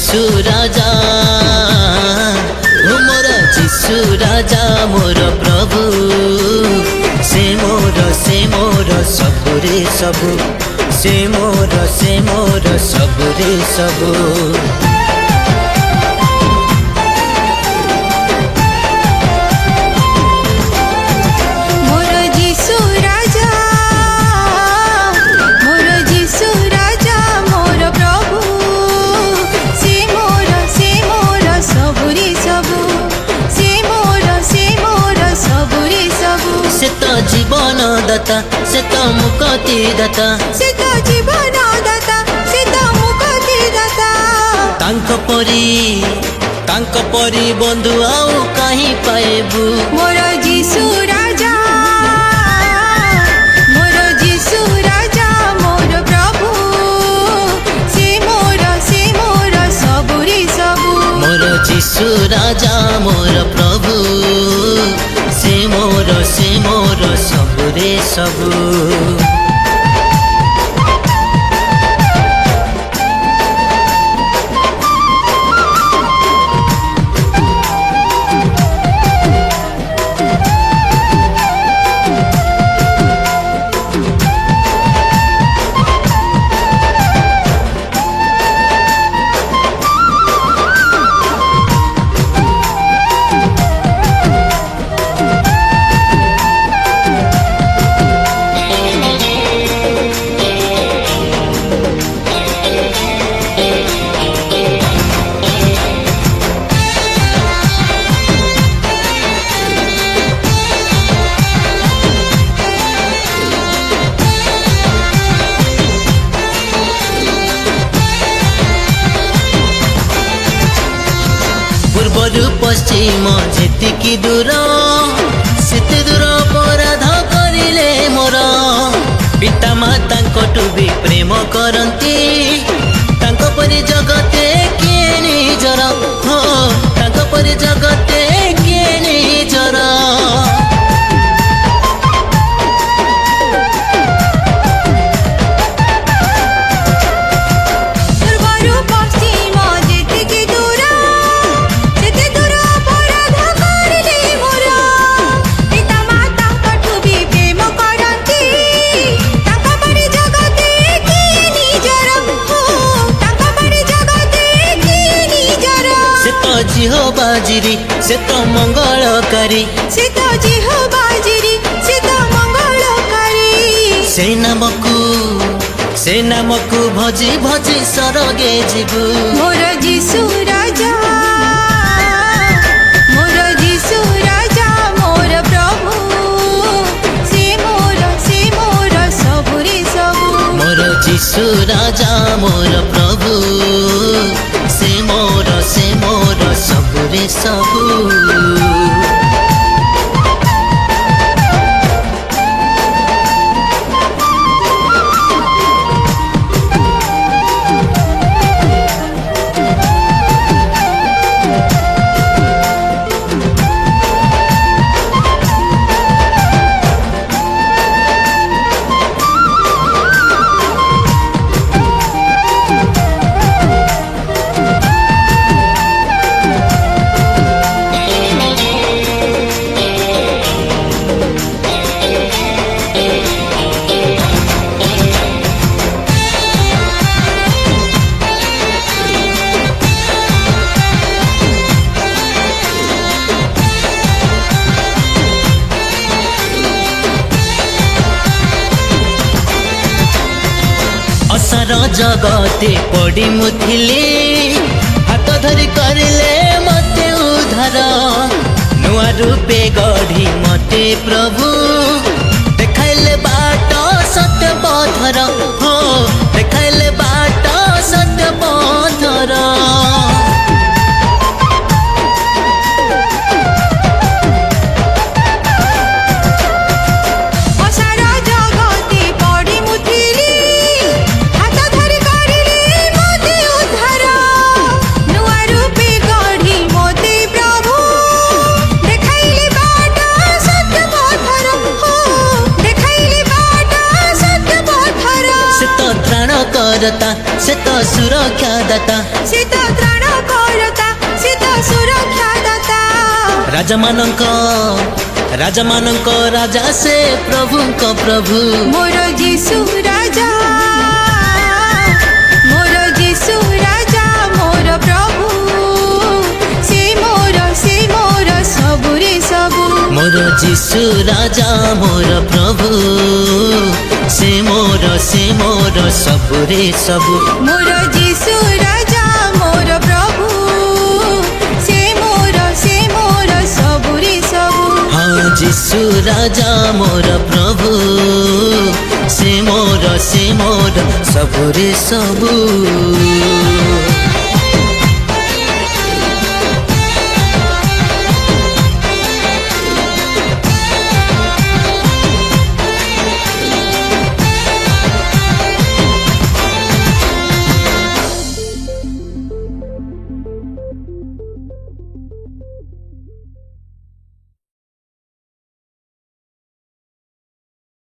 जीशु राजा मोर जीशु राजा मोर प्रभु से मोर सबुरे सबु से मोर सबुरे सबु जीवन दाता से तो मुक्ति दाता से तो जीवन दाता से तो मुक्ति दाता तांको परी बंधु आउ कहीं पाएबू मोर जीशु राजा मोर प्रभु से मोर सबुरी सबु मोर जीशु राजा मोर प्रभु से मोर सबुरे सबु पश्चिम जेतिकी दूर सेते दूर अपराध करिले मोर पिता माता भी प्रेम करती तांको परि जगते किए निजर हो तांको परि जगते किए निजर जिरी से तो मंगलकारी से तो जिहोबाजिरी से तो मंगलकारी से नामकु भजी भजी सरगे जीवु मोर जीशु राजा मोर प्रभु से मोर सबुरी सबु मोर जीशु राजा मोर प्रभु से मोर सबुरे सबु असार जगते पड़ी मुथिले हाथ धरी करले मते उद्धार नुआ रूपे गढ़ी मते प्रभु देखाइले बाट सत्य पथर हो देखाइले बाट सत्य पथर करता से तो सुरक्षा दाता से तो त्राण करता से तो सुरक्षा दाता राजा मानक राजा से प्रभु को प्रभु मोर जीशु राजा मोर प्रभु से मोर सबु रे सबु मोर जीशु राजा मोर प्रभु से मोर सबु रे सबु मोर जीशु राजा मोर प्रभु से मोर सबु रे सबु हाँ जीशु राजा मोर प्रभु से मोर सबु रे सबु।